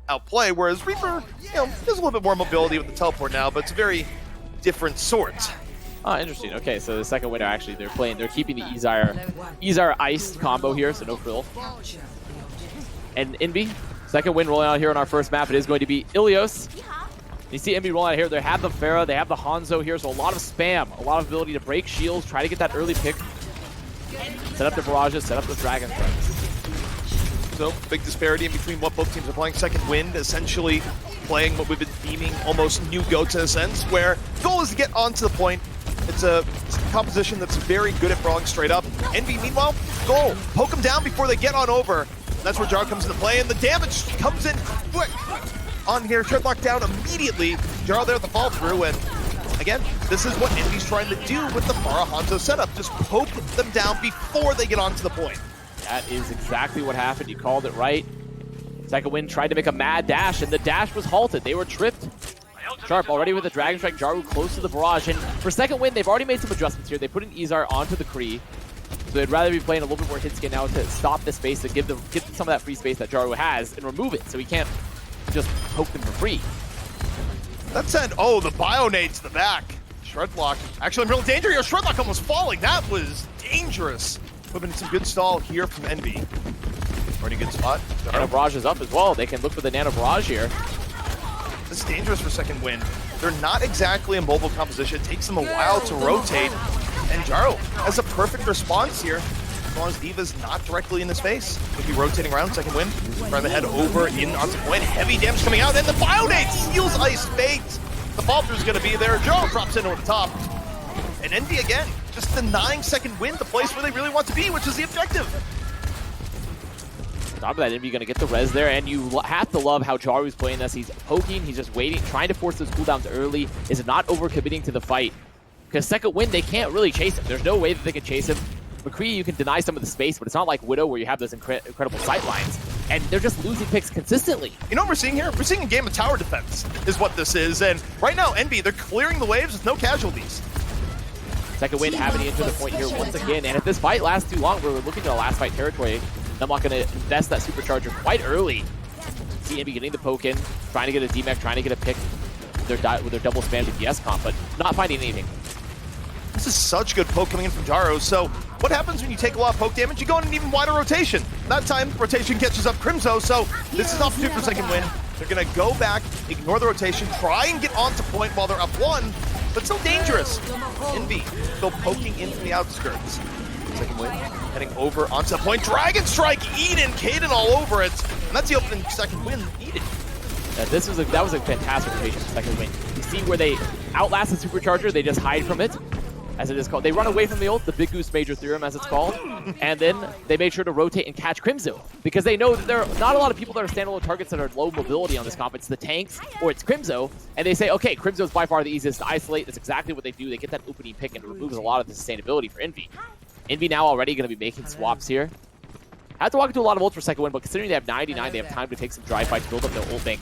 outplay, whereas Reaper, you know, has a little bit more mobility with the teleport now, but it's a very different sort. Oh, interesting. Okay, so the second winner, actually, they're keeping the Ezar iced combo here, so no frill. And Envy, second win rolling out here on our first map. It is going to be Ilios. You see Envy rolling out here. They have the Pharah, they have the Hanzo here, so a lot of spam, a lot of ability to break shields, try to get that early pick, set up the barrages, set up the Dragon Strikes. So, big disparity in between what both teams are playing. Second Wind essentially playing what we've been deeming almost new GOATs in a sense, where the goal is to get onto the point. It's a composition that's very good at brawling straight up. Envy, meanwhile, goal. Poke them down before they get on over. That's where Jar comes into play, and the damage comes in quick on here. Shredlock down immediately. Jar there at the fall through, and again, this is what Envy's trying to do with the Pharah Hanzo setup. Just poke them down before they get onto the point. That is exactly what happened. You called it right. Second Wind tried to make a mad dash, and the dash was halted. They were tripped. Sharp already with the Dragon Strike, Jaru close to the barrage, and for second win, they've already made some adjustments here. They put an Ezar onto the Kree, so they'd rather be playing a little bit more hit skin now to stop the space, to give some of that free space that Jaru has, and remove it, so he can't just poke them for free. That said, oh, the Bio-nade to the back. Shredlock, actually in real danger here. Shredlock almost falling. That was dangerous. Flipping some good stall here from Envy. Already good spot. Nano Barrage is up as well. They can look for the Nano Barrage here. This is dangerous for second win. They're not exactly a mobile composition. It takes them a while to rotate. And Jaro has a perfect response here. As long as Diva's not directly in his face. He'll be rotating around, second win. Trying to head over in onto point. Heavy damage coming out, and the Bio-nade steals Ice Fate. The fall through is going to be there. Jaro drops in over the top. And Envy again, just denying second win the place where they really want to be, which is the objective. On top of that, Envy going to get the res there, and you have to love how Jaru's playing this. He's poking, he's just waiting, trying to force those cooldowns early, is not overcommitting to the fight. Because second win, they can't really chase him. There's no way that they can chase him. McCree, you can deny some of the space, but it's not like Widow where you have those incredible sight lines. And they're just losing picks consistently. You know what we're seeing here? We're seeing a game of tower defense is what this is. And right now, Envy, they're clearing the waves with no casualties. Second win having into the point here once again. And if this fight lasts too long, we're looking at a last fight territory. I'm not going to invest that supercharger quite early. See Envy getting the poke in, trying to get a DMAC, trying to get a pick with their double spam DPS comp, but not finding anything. This is such good poke coming in from Jaro. So what happens when you take a lot of poke damage? You go in an even wider rotation. That time, rotation catches up Crimzo, so this is opportunity for second win. They're going to go back, ignore the rotation, try and get onto point while they're up one, but still dangerous. Envy still poking into the outskirts. Second win, heading over onto the point. Dragon Strike, Eden, Kaden all over it. And that's the opening second win, Eden. That was a fantastic rotation for second win. You see where they outlast the supercharger, they just hide from it, as it is called. They run away from the ult, the Big Goose Major Theorem as it's called, and then they made sure to rotate and catch Crimzo, because they know that there are not a lot of people that are standalone targets that are low mobility on this comp. It's the tanks or it's Crimzo, and they say, okay, Crimzo's by far the easiest to isolate. That's exactly what they do. They get that opening pick and it removes a lot of the sustainability for Envy. Envy now already going to be making swaps here. I have to walk into a lot of ults for second win, but considering they have 99, they have time to take some dry fights, build up their ult bank.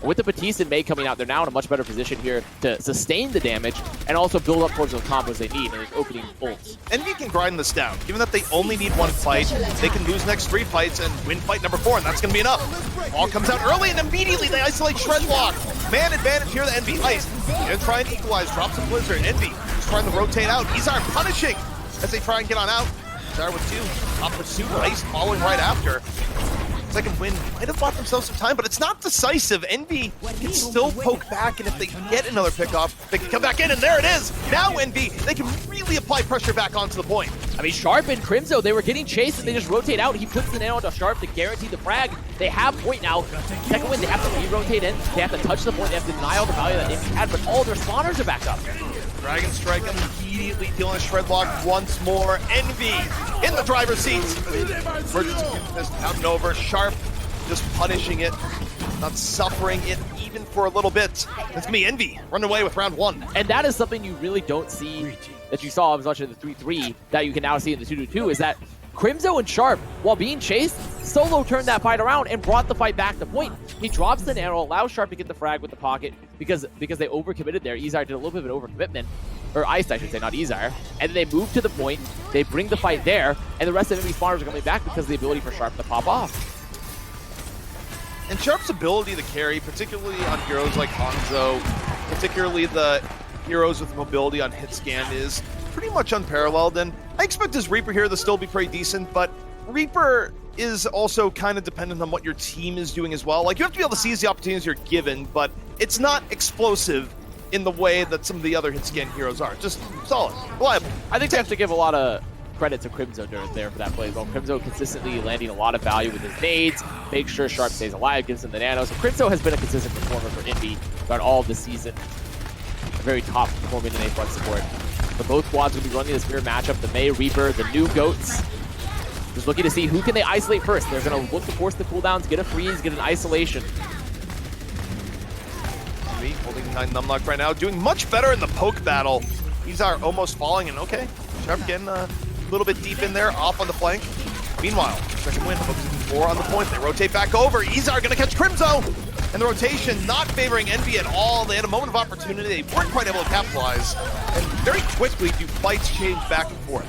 With the Batiste and Mei coming out, they're now in a much better position here to sustain the damage and also build up towards those combos they need in those opening ults. Envy can grind this down. Given that they only need one fight, they can lose next 3 fights and win fight number 4, and that's going to be enough. All comes out early, and immediately they isolate Shredlock. Man advantage here, the Envy Ice. They're trying to equalize, drops a Blizzard. Envy is trying to rotate out. Ezar punishing as they try and get on out. Ezar with 2. Top pursuit, Ice following right after. Second win might have bought themselves some time, but it's not decisive. Envy can still poke back, and if they get another pick off, they can come back in, and there it is. Now Envy, they can really apply pressure back onto the point. I mean, Sharp and Crimzo, they were getting chased, and they just rotate out. He puts the nail onto Sharp to guarantee the frag. They have point now. Second win, they have to re-rotate in. They have to touch the point. They have to deny all the value that Envy had, but all their spawners are back up. Dragon Strike immediately dealing a Shredlock once more. Envy in the driver's seat. Emergency Fist out and over. Sharp just punishing it, not suffering it even for a little bit. It's going to be Envy running away with round 1. And that is something you really don't see that you saw as much in the 3-3 that you can now see in the 2-2 is that Crimzo and Sharp, while being chased, solo turned that fight around and brought the fight back to point. He drops the nano, allows Sharp to get the frag with the pocket because they overcommitted there. Ezar did a little bit of an overcommitment, or Ice, I should say, not Ezar. And then they move to the point, they bring the fight there, and the rest of enemy spawners are coming back because of the ability for Sharp to pop off. And Sharp's ability to carry, particularly on heroes like Hanzo, particularly the heroes with mobility on hit scan, is pretty much unparalleled. And I expect his Reaper here to still be pretty decent, but Reaper is also kind of dependent on what your team is doing as well. Like, you have to be able to seize the opportunities you're given, but it's not explosive in the way that some of the other hit scan heroes are. Just solid, reliable. I think we have to give a lot of credit to Crimzo there for that play as well. Crimzo consistently landing a lot of value with his nades, make sure Sharp stays alive, gives him the nano. So Crimzo has been a consistent performer for Envy throughout all of the season. A very top performing in A-Front support. But both squads will be running this mirror matchup, the Mei Reaper, the new Goats. Just looking to see who can they isolate first. They're going to look to force the cooldowns, get a freeze, get an isolation. Evie holding 9 Numlock right now, doing much better in the poke battle. These are almost falling, and okay, Sharp getting a little bit deep in there, off on the flank. Meanwhile, second win, focusing more on the point. They rotate back over. Izar gonna catch Crimzo, and the rotation not favoring Envy at all. They had a moment of opportunity. They weren't quite able to capitalize, and very quickly do fights change back and forth.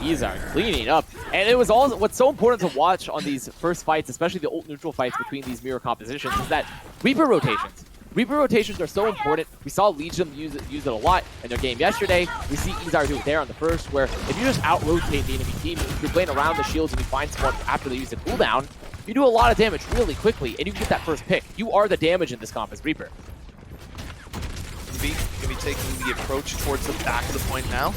Izar cleaning up, and it was all what's so important to watch on these first fights, especially the ult neutral fights between these mirror compositions, is that Reaper rotations. Reaper rotations are so important. We saw Legion use it a lot in their game yesterday. We see Izar do it there on the first, where if you just out-rotate the enemy team, if you're playing around the shields and you find someone after they use the cooldown, you do a lot of damage really quickly, and you can get that first pick. You are the damage in this comp as Reaper. Evie gonna be taking the approach towards the back of the point now.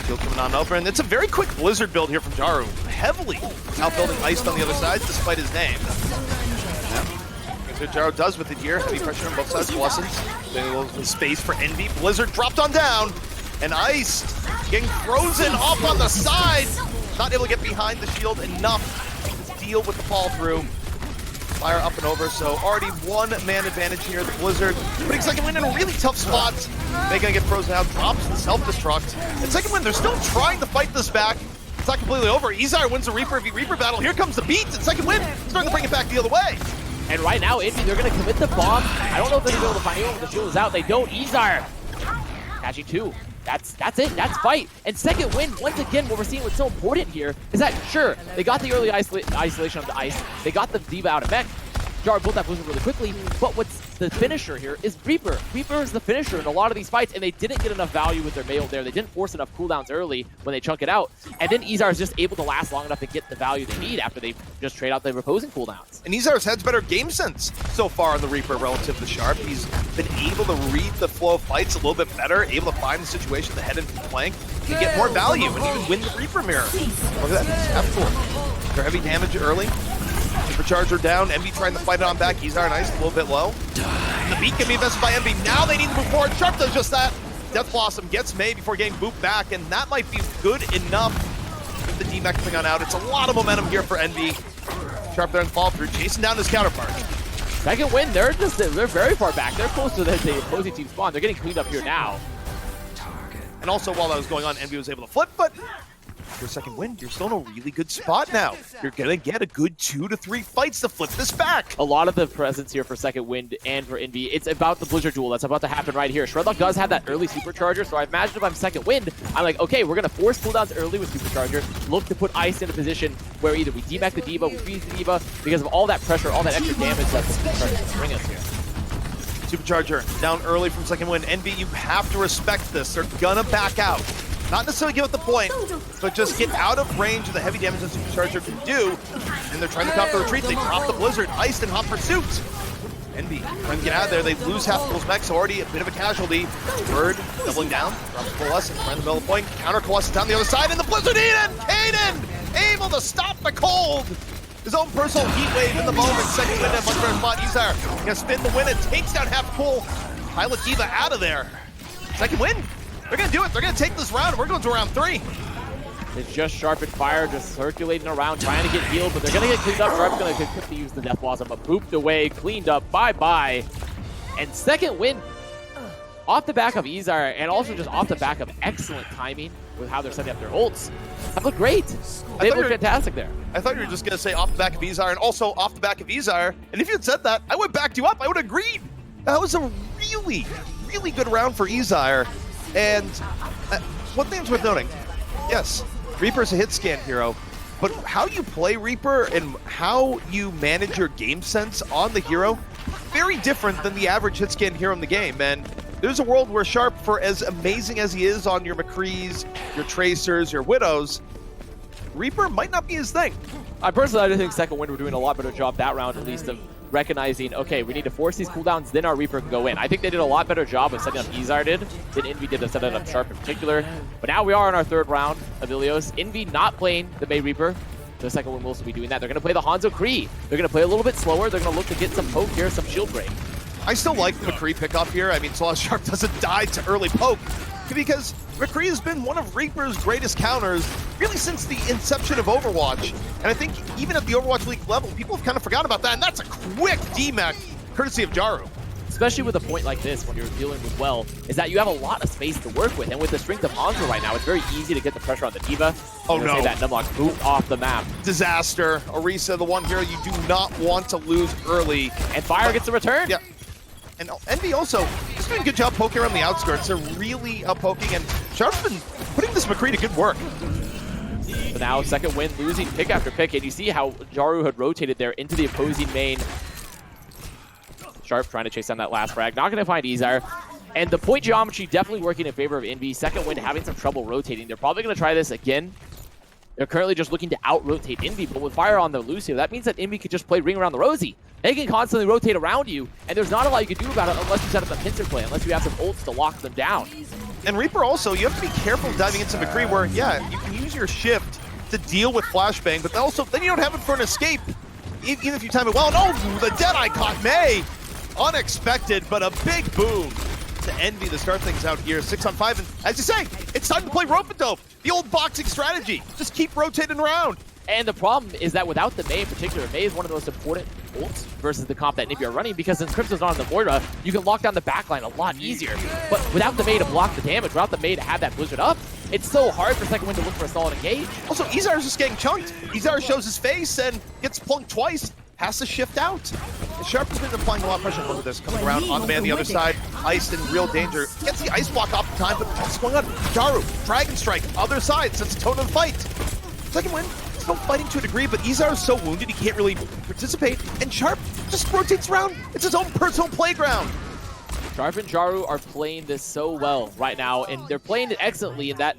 Shield coming on over, and it's a very quick Blizzard build here from Jaru. Heavily outbuilding Iced on the other side, despite his name. What Jaro does with it here. Heavy pressure on both sides. Lessons. A little space for Envy. Blizzard dropped on down. And Iced getting frozen off on the side. Not able to get behind the shield enough to deal with the fall through. Fire up and over. So already one man advantage here. The Blizzard putting second win in a really tough spot. They're going to get frozen out. Drops the self-destruct. And second win, they're still trying to fight this back. It's not completely over. Izar wins the Reaper v Reaper battle. Here comes the beat. And second win, starting to bring it back the other way. And right now, Envy, they're going to commit the bomb. I don't know if they're going to be able to find anyone when the shield is out. They don't. Izar catching 2. That's it. That's fight. And second win, once again, what we're seeing what's so important here is that, sure, they got the early isolation of the ice. They got the D.Va out of mech. Jar built that Blizzard really quickly, but what's the finisher here is Reaper. Reaper is the finisher in a lot of these fights, and they didn't get enough value with their mail there. They didn't force enough cooldowns early when they chunk it out, and then Izar is just able to last long enough to get the value they need after they just trade out their opposing cooldowns. And Izar's had better game sense so far in the Reaper relative to Sharp. He's been able to read the flow of fights a little bit better, able to find the situation, the head and flank, and get more value, and even win the Reaper mirror. Look at that, half cool. They're heavy damage early. Supercharger down, Envy trying to fight it on back. Izar nice, a little bit low. The beat can be invested by Envy. Now they need to move forward. Sharp does just that. Death Blossom gets Mei before getting booped back, and that might be good enough with the D-Mech coming on out. It's a lot of momentum here for Envy. Sharp there and fall through, chasing down his counterpart. Second win, they're very far back. They're close to the opposing team spawn. They're getting cleaned up here now. And also, while that was going on, Envy was able to flip, but your second win, you're still in a really good spot now. You're gonna get a good 2 to 3 fights to flip this back. A lot of the presence here for second wind and for Envy, it's about the Blizzard duel that's about to happen right here. Shredlock does have that early supercharger, so I imagine if I'm second wind, I'm like, okay, we're gonna force cooldowns early with supercharger, look to put Ice in a position where either we D-Mech the D.Va, we freeze the D.Va, because of all that pressure, all that extra damage that the supercharger can bring us here. Supercharger down early from second win. Envy, you have to respect this. They're gonna back out. Not necessarily give up the point, but just get out of range of the heavy damage that Supercharger can do. And they're trying to counter retreat. They drop the Blizzard, Iced in hot pursuit. Envy trying to get out of there. They lose half Cool's mech, so already a bit of a casualty. Bird doubling down, drops Coalescence right in the middle of the point. Counter Coalescence down the other side, and the Blizzard Eden! Kaden able to stop the cold. His own personal heat wave in the moment. Second win at much better spot. Izar gonna spin the win and takes down half Cool. Pilot D.Va out of there. Second win. They're gonna do it. They're gonna take this round. We're going to round 3. It's just Sharpened Fire, just circulating around, trying to get healed, but they're gonna get cleaned up. Sharp's gonna quickly use the Death Blossom, but booped away, cleaned up, bye-bye. And second win off the back of Izar, and also just off the back of excellent timing with how they're setting up their ults. That looked great. They look fantastic there. I thought you were just gonna say off the back of Izar, and also off the back of Izar. And if you had said that, I would have backed you up. I would have agreed. That was a really, really good round for Izar. And one thing that's worth noting, yes, Reaper's a hit scan hero, but how you play Reaper and how you manage your game sense on the hero, very different than the average hit scan hero in the game. And there's a world where Sharp, for as amazing as he is on your McCrees, your Tracers, your Widows, Reaper might not be his thing. I personally think Second Wind were doing a lot better job that round, at least, of recognizing, okay, we need to force these cooldowns, then our Reaper can go in. I think they did a lot better job of setting up Ezar than Envy did of setting up Sharp in particular. But now we are in our third round of Ilios. Envy not playing the May Reaper. The Second Wind will also be doing that. They're going to play the Hanzo Kree. They're going to play a little bit slower. They're going to look to get some poke here, some shield break. I still like the McCree pickup here. I mean, so long as Sharp doesn't die to early poke, because McCree has been one of Reaper's greatest counters really since the inception of Overwatch. And I think even at the Overwatch League level, people have kind of forgotten about that, and that's a quick D-Mech, courtesy of Jaru. Especially with a point like this, when you're dealing with well, is that you have a lot of space to work with. And with the strength of Hanzo right now, it's very easy to get the pressure on the D.Va. Oh no. Say that Numlock boot off the map. Disaster. Orisa, the one hero you do not want to lose early. And Fire gets the return. Yeah. And Envy also is doing a good job poking around the outskirts. They're really poking, and Sharp's been putting this McCree to good work. So now Second Wind losing pick after pick, and you see how Jaru had rotated there into the opposing main. Sharp trying to chase down that last frag. Not going to find Ezar. And the point geometry definitely working in favor of Envy. Second Wind having some trouble rotating. They're probably going to try this again. They're currently just looking to out-rotate Envy, but with Fire on the Lucio, that means that Envy could just play Ring Around the Rosie. They can constantly rotate around you, and there's not a lot you can do about it unless you set up a pincer play, unless you have some ults to lock them down. And Reaper also, you have to be careful diving into McCree where, yeah, you can use your shift to deal with Flashbang, but also, then you don't have it for an escape. Even if you time it well. No, the Deadeye caught May. Unexpected, but a big boom to Envy to start things out here. 6 on 5, and as you say, it's time to play Rope-a-Dope. The old boxing strategy. Just keep rotating around. And the problem is that without the May in particular, May is one of the most important ults versus the comp that Envy are running, because since Crypto's not on the Moira, you can lock down the backline a lot easier. But without the May to block the damage, without the May to have that Blizzard up, it's so hard for Second Wind to look for a solid engage. Also, Ezar is just getting chunked. Ezar shows his face and gets plunked twice. Has to shift out. And Sharp has been applying a lot of pressure. Look at this, coming around on the man on the other side. Ice in real danger. Gets the ice block off the time, but what's going on? Jaru, Dragon Strike, other side, sets the tone of the fight. Second Wind, still fighting to a degree, but Ezar is so wounded he can't really participate. And Sharp just rotates around. It's his own personal playground. Sharp and Jaru are playing this so well right now, and they're playing it excellently in that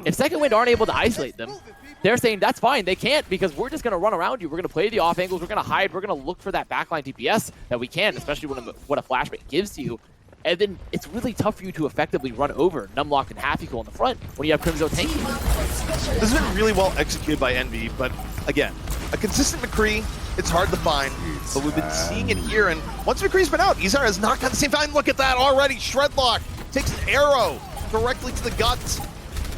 if Second Wind aren't able to isolate them, they're saying, that's fine, they can't, because we're just going to run around you. We're going to play the off angles, we're going to hide, we're going to look for that backline DPS that we can, especially when what a flashbang gives to you. And then it's really tough for you to effectively run over Numlock and Half Equal in the front when you have Crimzo tanking. This has been really well executed by Envy, but again, a consistent McCree, it's hard to find, but we've been seeing it here, and once McCree's been out, Ezar has not got the same time. Look at that already, Shredlock takes an arrow directly to the guts.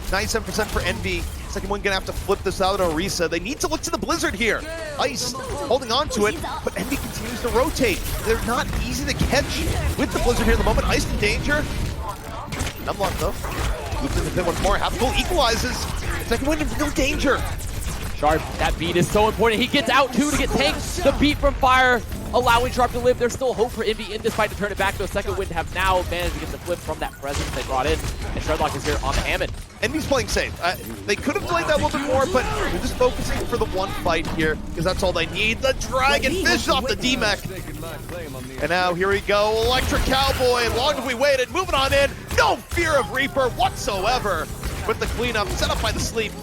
97% for Envy. Second Wind gonna have to flip this out on Orisa. They need to look to the Blizzard here. Ice holding on to it, but Envy continues to rotate. They're not easy to catch with the Blizzard here at the moment. Ice in danger. Numlock though. Loops in the pit once more. Half goal equalizes. Second Wind in real danger. Sharp, that beat is so important. He gets out too to get tanked. The beat from Fire, allowing Sharp to live. There's still hope for Envy in this fight to turn it back, though. Second Wind have now managed to get the flip from that presence they brought in. And Shredlock is here on the Hammond. Envy's playing safe. They could have played that a little bit more, but they're just focusing for the one fight here, because that's all they need. The Dragon Fish off the D-Mech. And now here we go. Electric Cowboy. Long as we waited. Moving on in. No fear of Reaper whatsoever with the cleanup set up by the sleep.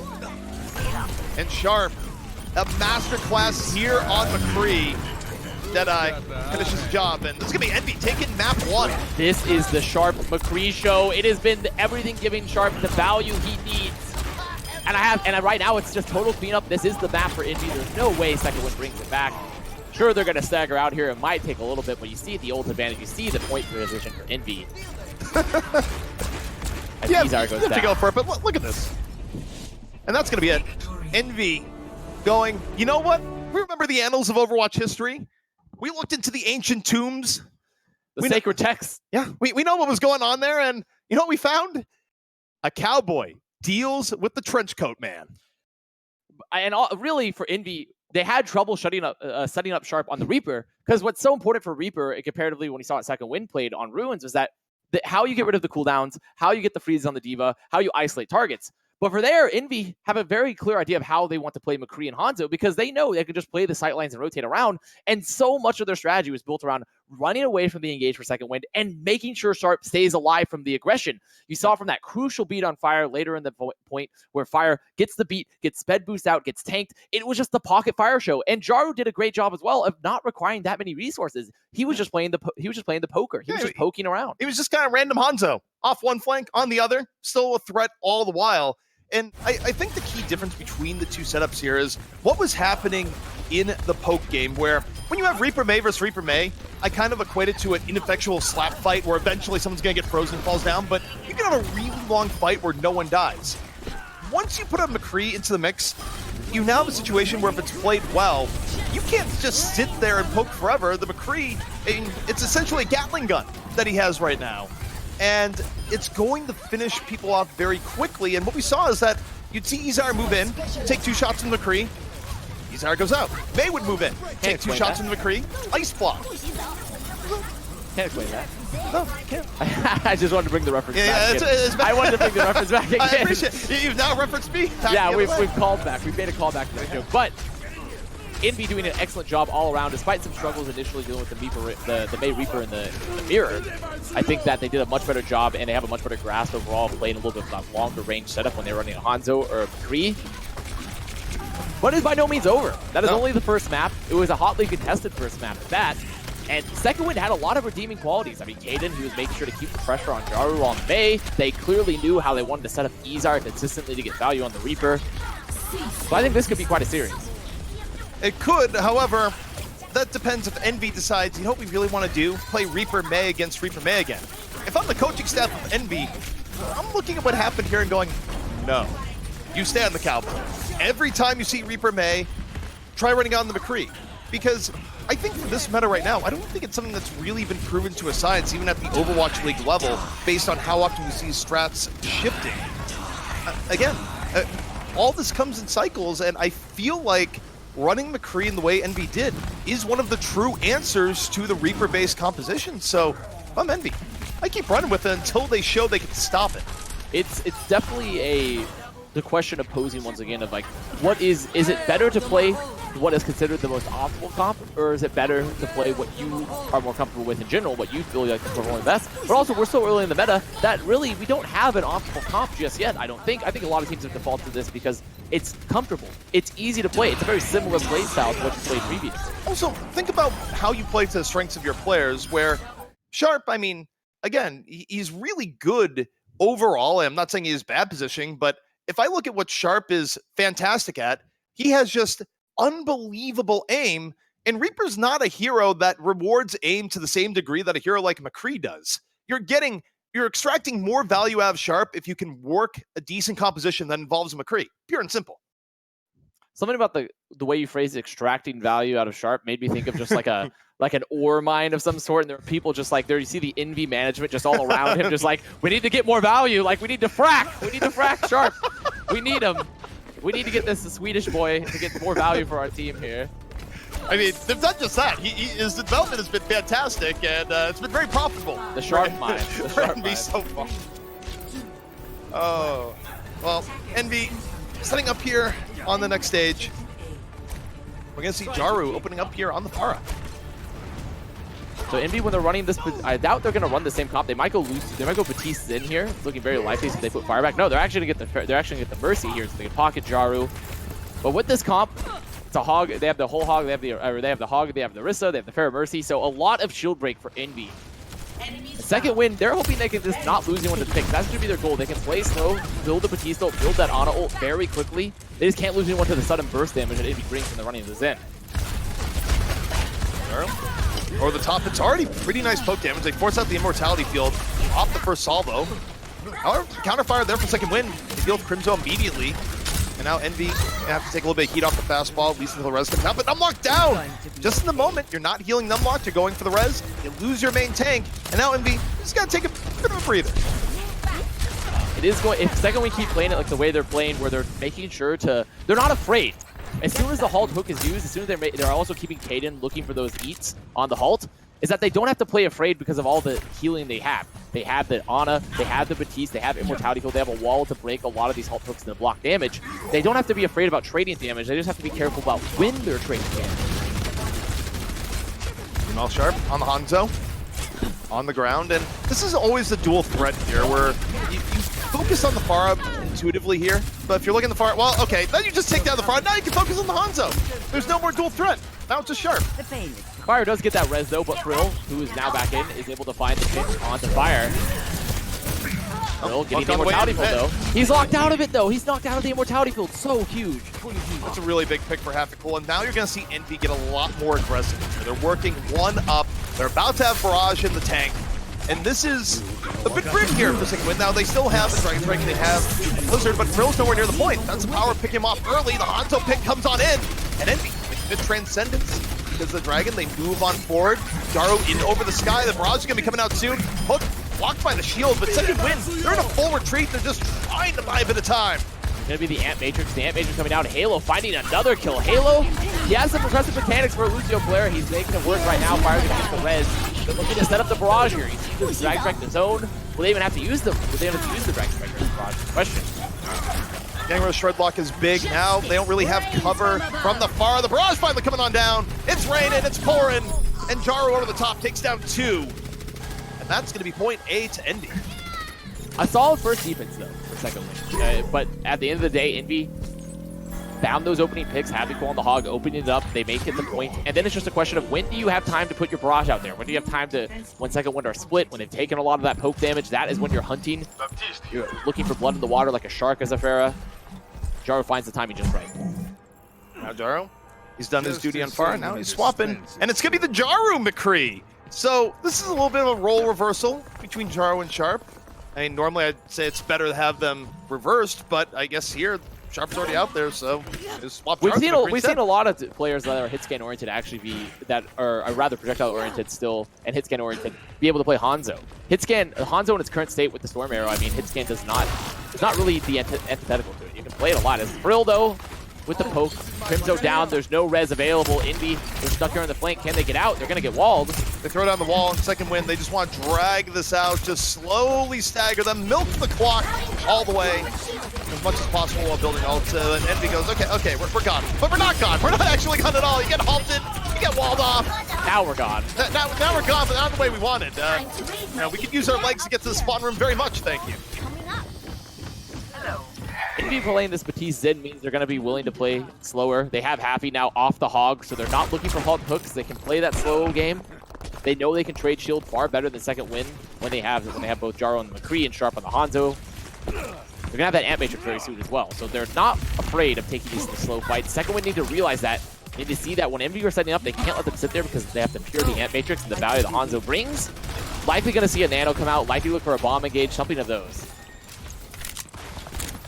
And Sharp, a masterclass here on McCree. Deadeye finishes the job, and this is gonna be Envy taking map 1. This is the Sharp McCree show. It has been everything giving Sharp the value he needs. And right now it's just total cleanup. This is the map for Envy. There's no way Second Wind brings it back. Sure, they're gonna stagger out here. It might take a little bit, but you see the ult advantage. You see the point position for Envy. Yeah, Ezar goes to down. go for it, but look at this. And that's gonna be it. Envy going, you know what? We remember the annals of Overwatch history. We looked into the ancient tombs. The sacred text. Yeah, we know what was going on there, and you know what we found? A cowboy deals with the trench coat man. And really, for Envy, they had trouble setting up Sharp on the Reaper, because what's so important for Reaper, comparatively when you saw it Second Wind played on Ruins, was that how you get rid of the cooldowns, how you get the freezes on the D.Va, how you isolate targets. But for there, Envy have a very clear idea of how they want to play McCree and Hanzo because they know they can just play the sightlines and rotate around. And so much of their strategy was built around running away from the engage for second wind and making sure Sharp stays alive from the aggression. You saw from that crucial beat on Fire later in the point where Fire gets the beat, gets sped boost out, gets tanked. It was just the pocket Fire show. And Jaru did a great job as well of not requiring that many resources. He was just playing the poker. He was just poking around. He was just kind of random Hanzo. Off one flank, on the other, still a threat all the while. And I think the key difference between the two setups here is what was happening in the poke game, where when you have Reaper Mei versus Reaper Mei, I kind of equate it to an ineffectual slap fight where eventually someone's going to get frozen and falls down, but you can have a really long fight where no one dies. Once you put a McCree into the mix, you now have a situation where if it's played well, you can't just sit there and poke forever. The McCree, it's essentially a Gatling gun that he has right now. And it's going to finish people off very quickly. And what we saw is that you'd see Izar move in, take 2 shots from McCree. Izar goes out. Mei would move in, take 2 shots from McCree. Ice block. Can't explain that. No, can't. I just wanted to bring the reference back. It's I wanted to bring the reference back again. I appreciate it. You've now referenced me. Yeah, we've called back. We've made a call back to that joke. But Envy doing an excellent job all around, despite some struggles initially dealing with the Mei Reaper in the mirror. I think that they did a much better job, and they have a much better grasp overall, playing a little bit of that longer range setup when they're running a Hanzo or a McCree. But it is by no means over. That is only the first map. It was a hotly contested first map at that. And Second Wind had a lot of redeeming qualities. I mean, Kaden, he was making sure to keep the pressure on Jaru on Mei. They clearly knew how they wanted to set up Izar consistently to get value on the Reaper. So I think this could be quite a series. It could, however, that depends if Envy decides, you know what we really want to do? Play Reaper Mei against Reaper Mei again. If I'm the coaching staff of Envy, I'm looking at what happened here and going, no, you stay on the Cowboy. Every time you see Reaper Mei, try running on the McCree. Because I think for this meta right now, I don't think it's something that's really been proven to a science, even at the Overwatch League level, based on how often you see strats shifting. Again, all this comes in cycles, and I feel like running McCree in the way Envy did is one of the true answers to the Reaper-based composition. So, I'm Envy. I keep running with it until they show they can stop it. It's definitely the question of posing once again of like, what is it better to play what is considered the most optimal comp, or is it better to play what you are more comfortable with in general, what you feel like is performing best? But also, we're so early in the meta that really we don't have an optimal comp just yet, I don't think. I think a lot of teams have defaulted to this because it's comfortable. It's easy to play. It's a very similar play style to what you played previously. Also, think about how you play to the strengths of your players, where Sharp, I mean, again, he's really good overall. I'm not saying he has bad positioning, but if I look at what Sharp is fantastic at, he has just unbelievable aim, and Reaper's not a hero that rewards aim to the same degree that a hero like McCree does. You're extracting more value out of Sharp if you can work a decent composition that involves McCree. Pure and simple. Something about the way you phrase extracting value out of Sharp made me think of just like a like an ore mine of some sort, and there are people just like there. You see the Envy management just all around him, just like, we need to get more value. Like, we need to frack. We need to frack Sharp. We need him. We need to get this Swedish boy to get more value for our team here. I mean, they've done just that. His development has been fantastic, and it's been very profitable. The Sharp mine. The Sharp Envy mine. so far. Oh, well, Envy setting up here on the next stage. We're going to see Jaru opening up here on the Pharah. So Envy, when they're running this, I doubt they're going to run the same comp. They might go loose. They might go Batiste in here. It's looking very likely so they put Fire back. No, they're actually going to get the Mercy here, so they can pocket Jaru. But with this comp, it's a Hog. They have the whole Hog. They have the Hog. They have the Rissa. They have the Pharah Mercy. So a lot of shield break for Envy. The second win, they're hoping they can just not lose anyone to pick. That should be their goal. They can play slow, build the Batiste ult, build that Ana ult very quickly. They just can't lose anyone to the sudden burst damage that Envy brings when they're running the Zen. Over the top, it's already pretty nice poke damage. They force out the Immortality field off the first salvo. However, counterfire there for second win. They deal with Crimzo immediately. And now Envy have to take a little bit of heat off the fastball, at least until the res comes out. But Numlock down! Just in the moment, you're not healing Numlock, you're going for the res, you lose your main tank, and now Envy just gotta take a bit of a breather. It is going, if second we keep playing it like the way they're playing, where they're making sure to, they're not afraid. As soon as the halt hook is used, as soon as they're also keeping Kaden looking for those eats on the halt, is that they don't have to play afraid because of all the healing they have. They have the Ana, they have the Batiste, they have Immortality Field, they have a wall to break a lot of these halt hooks and block damage. They don't have to be afraid about trading damage, they just have to be careful about when they're trading damage. Well, Sharp on the Hanzo, on the ground, and this is always the dual threat here, where you focus on the Pharah intuitively here, but if you're looking at the Pharah, well, okay, then you just take down the Pharah, now you can focus on the Hanzo. There's no more dual threat, now it's just Sharp. Fire does get that res though, but Frill, who is now back in, is able to find the pinch onto Fire. Frill getting the Immortality Field though. He's locked out of it though, he's knocked out of the Immortality Field, so huge. That's a really big pick for Half-Cool, and now you're going to see Envy get a lot more aggressive. They're working one up, they're about to have Barrage in the tank, and this is a bit grim here for second win. Now they still have the Dragon Strike, they have Lessard, but Frill's nowhere near the point. That's the power, pick him off early, the Hanzo pick comes on in, and Envy makes the Transcendence. Because the Dragon, they move on forward. Jaro in over the sky, the Barrage is going to be coming out soon. Hook blocked by the shield, but second win, they're in a full retreat, they're just trying to buy a bit of time. Gonna be the Ant Matrix coming down. Halo finding another kill. Halo, he has some impressive mechanics for Lucio Blair. He's making it work right now. Fire's gonna get the res. They're looking to set up the barrage here. He sees the Dragon Strike in the zone. Will they even have to use them? Will they have to use the Dragon Strike in the barrage? Question. Gangrel Shred Block is big now. They don't really have cover from the far. The barrage finally coming on down. It's raining, it's pouring, and Jaro over the top takes down 2. And that's gonna be point A to Envy. A solid first defense though, for second win. But at the end of the day, Envy found those opening picks, HamTornado on the Hog, opening it up, they make it the point, and then it's just a question of when do you have time to put your barrage out there? When do you have time to, when second wind are split, when they've taken a lot of that poke damage, that is when you're hunting. You're looking for blood in the water like a shark as a Pharah. Jaro finds the timing just right. Now Jaro, he's done his duty on fire, now he's swapping, and it's gonna be the Jaru McCree. So this is a little bit of a role reversal between Jaro and Sharp. I mean, normally I'd say it's better to have them reversed, but I guess here, Sharp's already out there, so just swap. We've seen a lot of players that are hit scan oriented actually be that are rather projectile oriented still and hit scan oriented be able to play Hanzo. Hit scan Hanzo in its current state with the Storm Arrow. I mean, hit scan does not it's not really the antithetical to it. You can play it a lot. As Frill though with the poke, Crimzo down. There's no res available. Envy, they're stuck here on the flank. Can they get out? They're gonna get walled. They throw down the wall in second win. They just want to drag this out, just slowly stagger them, milk the clock all the way as much as possible while building ult. And Envy goes, okay, we're gone. But we're not gone. We're not actually gone at all. You get halted, you get walled off. Now we're gone. Now we're gone, but not the way we wanted. We could use our legs to get to the spawn room very much, thank you. Envy playing this Batiste Zen means they're going to be willing to play slower. They have Happy now off the Hog, so they're not looking for halt hooks. They can play that slow game. They know they can trade shield far better than second win when they have both Jaro and McCree and Sharp on the Hanzo. They're going to have that Ant Matrix very soon as well, so they're not afraid of taking these slow fights. Second win need to realize that. They need to see that when Envy are setting up, they can't let them sit there because they have to pure the Ant Matrix and the value the Hanzo brings. Likely going to see a Nano come out, likely look for a bomb engage, something of those.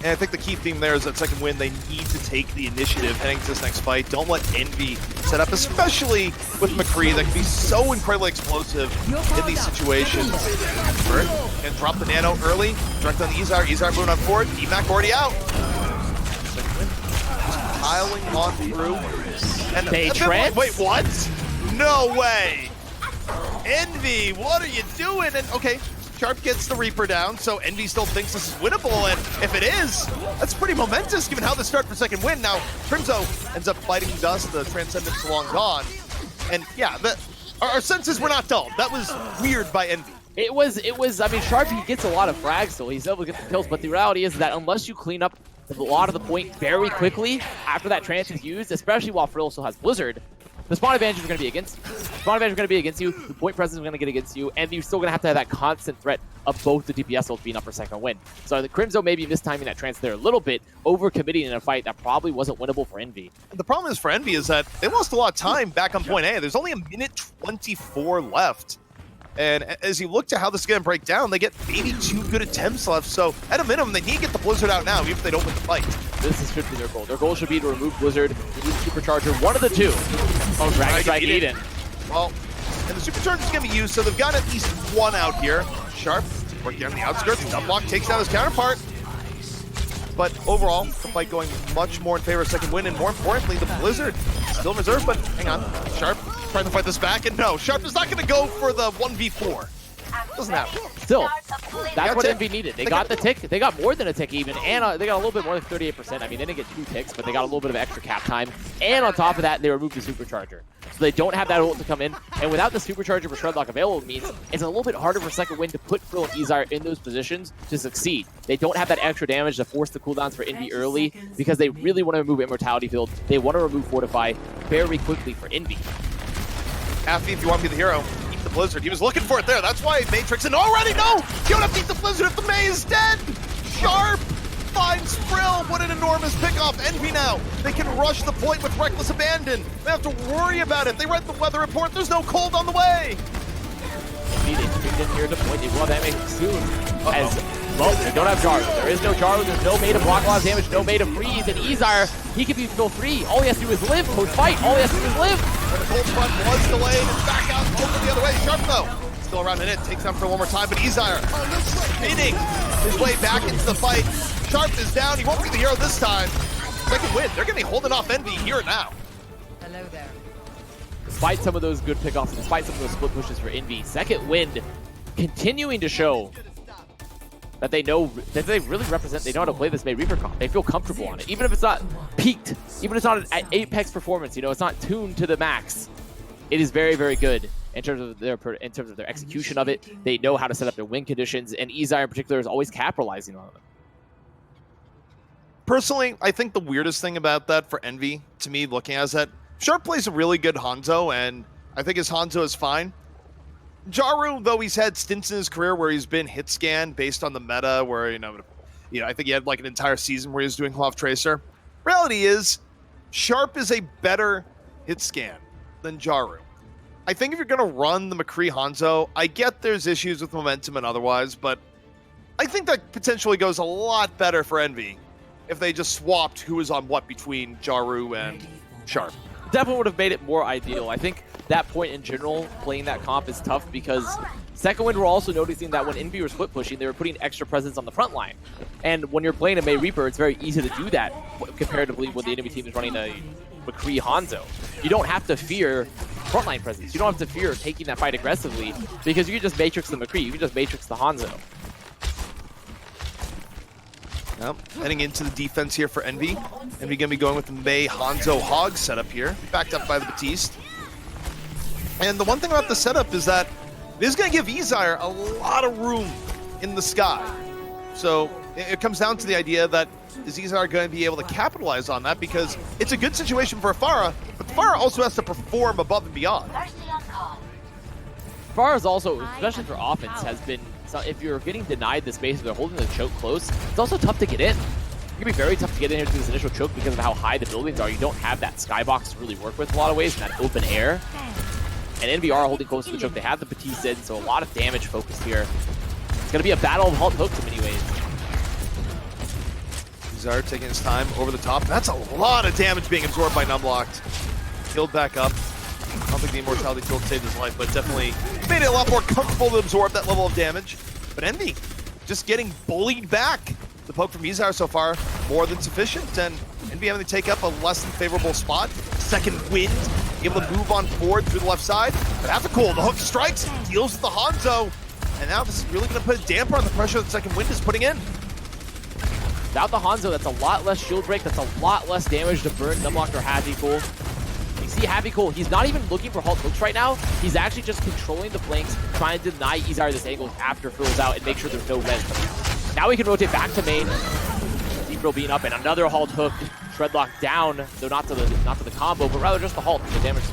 And I think the key theme there is that second win, they need to take the initiative heading to this next fight. Don't let Envy set up, especially with McCree, that can be so incredibly explosive in these situations. And drop the Nano early, direct on the Izar. Izar moving on forward, EMAC already out. Second win, just piling on through. And wait, what? No way! Envy, what are you doing? And okay, Sharp gets the Reaper down, so Envy still thinks this is winnable, and if it is, that's pretty momentous given how they start for second win. Now, Crimzo ends up fighting Dust, the Transcendence long gone, and yeah, our senses were not dulled. That was weird by Envy. It was, I mean, Sharp, he gets a lot of frags still, he's able to get the kills, but the reality is that unless you clean up a lot of the point very quickly after that trance is used, especially while Frill still has Blizzard, the spawn advantages are going to be against you. Spawn advantage are going to be against you, the point presence is going to get against you, and you're still going to have that constant threat of both the DPS ults being up for second win. So the Crimzo may be mistiming that trance there a little bit, over-committing in a fight that probably wasn't winnable for Envy. The problem is for Envy is that they lost a lot of time back on point A. There's only 1:24 left. And as you look to how this is going to break down, they get maybe 2 good attempts left. So at a minimum, they need to get the Blizzard out now, even if they don't win the fight. This should be their goal. Their goal should be to remove Blizzard, remove Supercharger, one of the two. Oh, Dragon Strike Eden. Well, and the Supercharger is going to be used, so they've got at least one out here. Sharp, working on the outskirts. Dumblock takes down his counterpart. But overall, the fight going much more in favor of second win, and more importantly, the Blizzard still in reserve, but hang on. Sharp trying to fight this back, and no, Sharp is not going to go for the 1v4. Doesn't happen. Still, that's what tick. Envy needed. They got the tick. They got more than a tick even, and they got a little bit more than 38%. I mean, they didn't get 2 ticks, but they got a little bit of extra cap time. And on top of that, they removed the supercharger. So they don't have that ult to come in. And without the supercharger for Shredlock available, means it's a little bit harder for Second Wind to put Frill and Izar in those positions to succeed. They don't have that extra damage to force the cooldowns for Envy early because they really want to remove Immortality Field. They want to remove Fortify very quickly for Envy. Affy, if you want to be the hero, eat the Blizzard. He was looking for it there. That's why Matrix, and already no! You don't have to eat the Blizzard if the Mei is dead! Sharp finds Frill. What an enormous pickoff. Envy now. They can rush the point with reckless abandon. They have to worry about it. They read the weather report. There's no cold on the way. They didn't hear the point. They will have that Matrix soon. As well, they don't have Jaru. There is no Jaru. There's no Mei to block a lot of damage. No Mei to freeze. And Izar, he can be still free. All he has to do is live. Post-fight. All he has to do is live. The cold front was delayed and back out over the other way. Sharp though, still around in it, takes down for one more time, but Izar spinning his way back into the fight. Sharp is down, he won't be the hero this time. Second Wind, they're gonna be holding off Envy here and now. Hello there. Despite some of those good pickoffs, despite some of those split pushes for Envy, Second Wind continuing to show that they know, that they really represent, they know how to play this Mei Reaper comp. They feel comfortable on it. Even if it's not peaked, even if it's not at Apex performance, you know, it's not tuned to the max. It is very, very good in terms of their execution of it. They know how to set up their win conditions, and Izar in particular is always capitalizing on them. Personally, I think the weirdest thing about that for Envy, to me, looking at is that Sharp plays a really good Hanzo, and I think his Hanzo is fine. Jaru, though he's had stints in his career where he's been hit scan based on the meta, where, you know, I think he had like an entire season where he was doing Cloth Tracer. Reality is, Sharp is a better hit scan than Jaru. I think if you're going to run the McCree Hanzo, I get there's issues with momentum and otherwise, but I think that potentially goes a lot better for Envy if they just swapped who is on what between Jaru and Sharp. Definitely would have made it more ideal. I think that point in general, playing that comp is tough because Second Wind were also noticing that when Envy were split pushing, they were putting extra presence on the front line. And when you're playing a Mei Reaper, it's very easy to do that comparatively when the enemy team is running a McCree Hanzo. You don't have to fear frontline presence. You don't have to fear taking that fight aggressively because you can just Matrix the McCree. You can just Matrix the Hanzo. Well, heading into the defense here for Envy. Envy going to be going with the Mei Hanzo Hog setup here, backed up by the Batiste. And the one thing about the setup is that this is going to give Izar a lot of room in the sky. So it comes down to the idea that is Izar going to be able to capitalize on that, because it's a good situation for Pharah, but Pharah also has to perform above and beyond. Pharah's also, especially for offense, has been, so if you're getting denied the space, if they're holding the choke close, it's also tough to get in. It can be very tough to get in here through this initial choke because of how high the buildings are. You don't have that skybox to really work with in a lot of ways, in that open air. And NBR holding close to the choke. They have the Batiste in, so a lot of damage focused here. It's going to be a battle of halt hooks in many ways. Izar taking his time over the top. That's a lot of damage being absorbed by Numlocked. Healed back up. I don't think the Immortality Field saved his life, but definitely made it a lot more comfortable to absorb that level of damage. But Envy just getting bullied back. The poke from Izar so far, more than sufficient, and Envy having to take up a less than favorable spot. Second Wind, able to move on forward through the left side. But after cool, the hook strikes, deals with the Hanzo. And now this is really going to put a damper on the pressure that Second Wind is putting in. Without the Hanzo, that's a lot less shield break, that's a lot less damage to burn Numlocked or Happy Cool. You see Happy Cool, he's not even looking for halt hooks right now. He's actually just controlling the flanks, trying to deny Izar this angle after Frill's out and make sure there's no res coming. Now he can rotate back to main. Frill being up and another halt hook. Shredlock down, though not to the combo, but rather just the halt. The damage.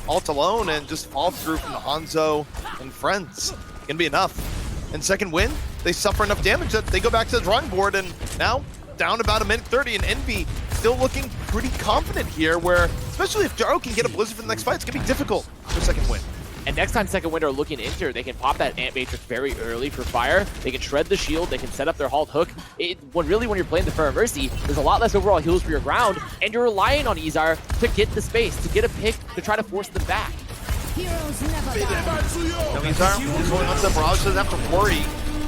Alt alone and just fall through from the Hanzo and friends. Gonna be enough. And Second Wind, they suffer enough damage that they go back to the drawing board, and now down about a minute 30, and Envy still looking pretty confident here, where especially if Jaro can get a Blizzard for the next fight, it's gonna be difficult for Second Wind. And next time Second Wind are looking into, they can pop that Ant Matrix very early for fire. They can shred the shield. They can set up their halt hook. When you're playing the Pharah Mercy, there's a lot less overall heals for your ground, and you're relying on Izar to get the space, to get a pick, to try to force them back. Heroes never die. Izar is going on to Mirage, doesn't have to worry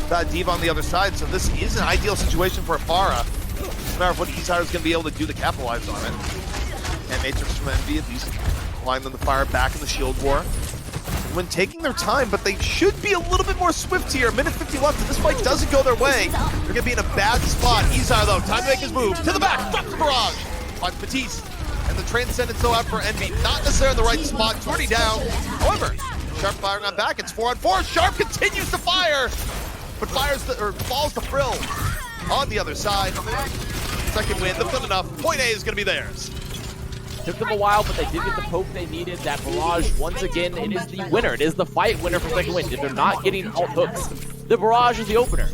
about Diva on the other side, so this is an ideal situation for Pharah. It's a matter of what Izar is going to be able to do to capitalize on it. And Matrix from Envy at least applying them the fire back in the shield war. Second Wind taking their time, but they should be a little bit more swift here. Minute 50 left, if this fight doesn't go their way, they're gonna be in a bad spot. Izar though, time to make his move. To the back, drops the barrage. Finds Batiste, and the Transcendence still out for Envy. Not necessarily in the right spot, it's already down. However, Sharp firing on back, it's 4-on-4. Sharp continues to fire, but falls the Frill on the other side. Second Wind, they've done enough. Point A is gonna be theirs. Took them a while, but they did get the poke they needed. That barrage, once again, it is the winner. It is the fight winner for Second Wind. If they're not getting alt hooks, the barrage is the opener.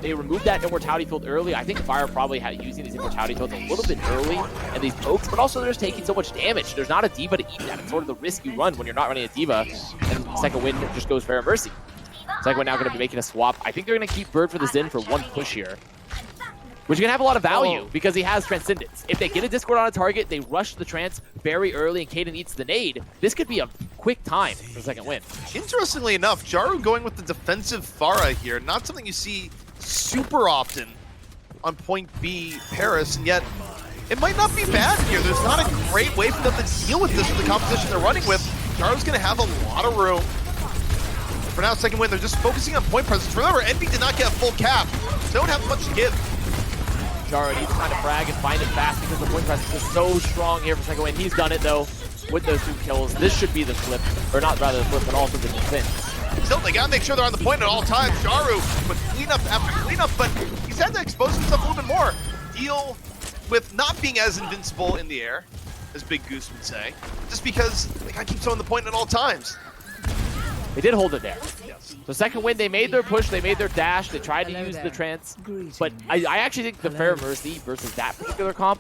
They removed that immortality field early. I think Fire probably had using these immortality fields a little bit early and these pokes, but also they're just taking so much damage. There's not a diva to eat that. It's sort of the risk you run when you're not running a diva, and Second Wind just goes Fair Mercy. Second Wind now going to be making a swap. I think they're going to keep Bird for the Zen for one push here, which can have a lot of value because he has Transcendence. If they get a Discord on a target, they rush the Trance very early and Kaden eats the nade. This could be a quick time for Second Wind. Interestingly enough, Jaru going with the defensive Pharah here, not something you see super often on point B Paris, and yet it might not be bad here. There's not a great way for them to deal with this with the competition they're running with. Jaru's going to have a lot of room. For now, Second Wind, they're just focusing on point presence. Remember, Envy did not get a full cap. They don't have much to give. Jaru needs to kind of frag and find it fast because the point presence is so strong here for Second Wind. He's done it though with those 2 kills. This should be the flip, or not rather the flip, but also the defense. Still, they gotta make sure they're on the point at all times. Jaru with cleanup after cleanup, but he's had to expose himself a little bit more. Deal with not being as invincible in the air, as Big Goose would say, just because they gotta keep someone on the point at all times. They did hold it there. Yes. So Second Wind, they made their push, they made their dash, they tried to use the Trance, but I actually think the Fair Mercy versus that particular comp,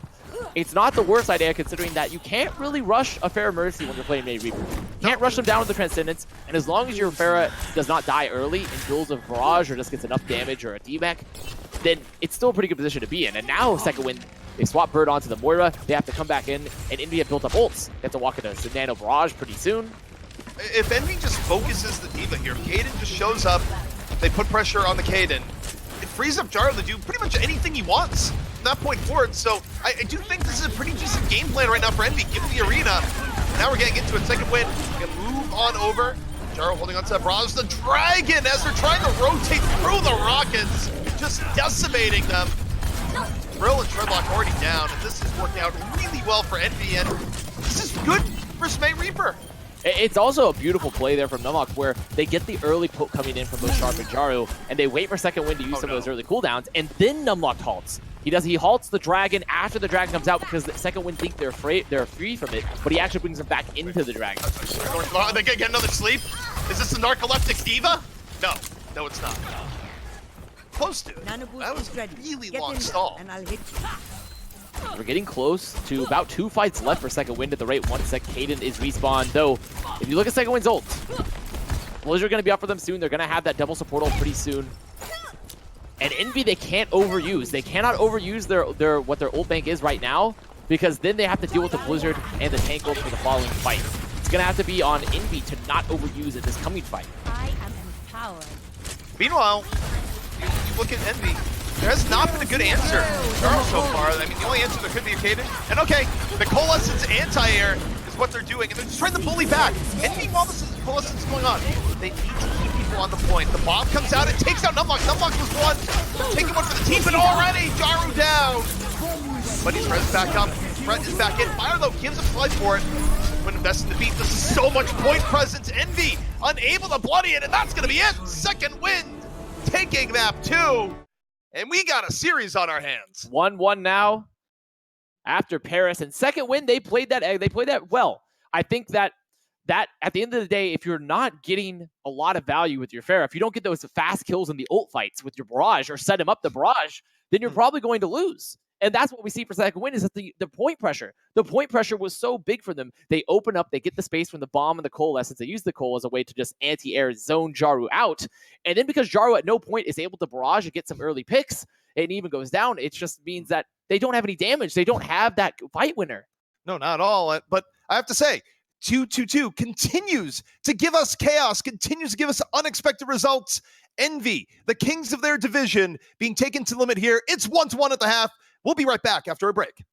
it's not the worst idea considering that you can't really rush a Fair Mercy when you're playing Mage Reaper. You can't rush them down with the Transcendence, and as long as your Pharah does not die early and builds a barrage or just gets enough damage or a D-Mech, then it's still a pretty good position to be in. And now Second Wind, they swap Bird onto the Moira, they have to come back in, and Envy have built up ults. They have to walk into the Nano Barrage pretty soon. If Envy just focuses the diva here, Kaden just shows up, they put pressure on the Kaden, it frees up Jaru to do pretty much anything he wants from that point forward. So I do think this is a pretty decent game plan right now for Envy, given the arena. Now we're getting into it. Second Wind, we can move on over. Jaru holding on to that barrage. The Dragon, as they're trying to rotate through the Rockets, just decimating them. Brill and Treadlock already down, and this is working out really well for Envy, and this is good for May Reaper. It's also a beautiful play there from Numlock where they get the early poke coming in from both Sharp and Jaru, and they wait for Second Wind to use some of those early cooldowns, and then Numlock halts. He halts the Dragon after the Dragon comes out because the Second Wind think they're free from it, but he actually brings them back into the Dragon. They get another sleep? Is this a narcoleptic diva? No, it's not. Close to it. That was a really long stall. And I'll hit you. We're getting close to about 2 fights left for Second Wind at the rate 1 sec. Kaden is respawned, though if you look at Second Wind's ult, Blizzard are going to be up for them soon. They're going to have that double support ult pretty soon. And Envy, they can't overuse. They cannot overuse what their ult bank is right now, because then they have to deal with the Blizzard and the tank ult for the following fight. It's going to have to be on Envy to not overuse at this coming fight. I am empowered. Meanwhile, you look at Envy. There has not been a good answer so far. I mean, the only answer there could be a Kaden. And okay, the Coalescence anti-air is what they're doing, and they're just trying to bully back. Envy, while this Coalescence is going on, they need to keep people on the point. The bomb comes out, it takes out Numlock. Numlock was one. They're taking one for the team, but already Jaru down. But he's back up. Brett is back in. Fire, though, gives a play for it. When investing the beat, this is so much point presence. Envy unable to bloody it, and that's going to be it. Second Wind taking map 2. And we got a series on our hands. 1-1 now after Paris. And Second Wind, they played that well. I think that at the end of the day, if you're not getting a lot of value with your Pharah, if you don't get those fast kills in the ult fights with your barrage or set him up the barrage, then you're probably going to lose. And that's what we see for Second Wind, is that the point pressure. The point pressure was so big for them. They open up, they get the space from the bomb and the Coalescence. They use the Coal as a way to just anti-air zone Jaru out. And then because Jaru at no point is able to barrage and get some early picks, and even goes down, it just means that they don't have any damage. They don't have that fight winner. No, not at all. But I have to say, 2-2-2 continues to give us chaos, continues to give us unexpected results. Envy, the kings of their division, being taken to the limit here. It's 1-1 at the half. We'll be right back after a break.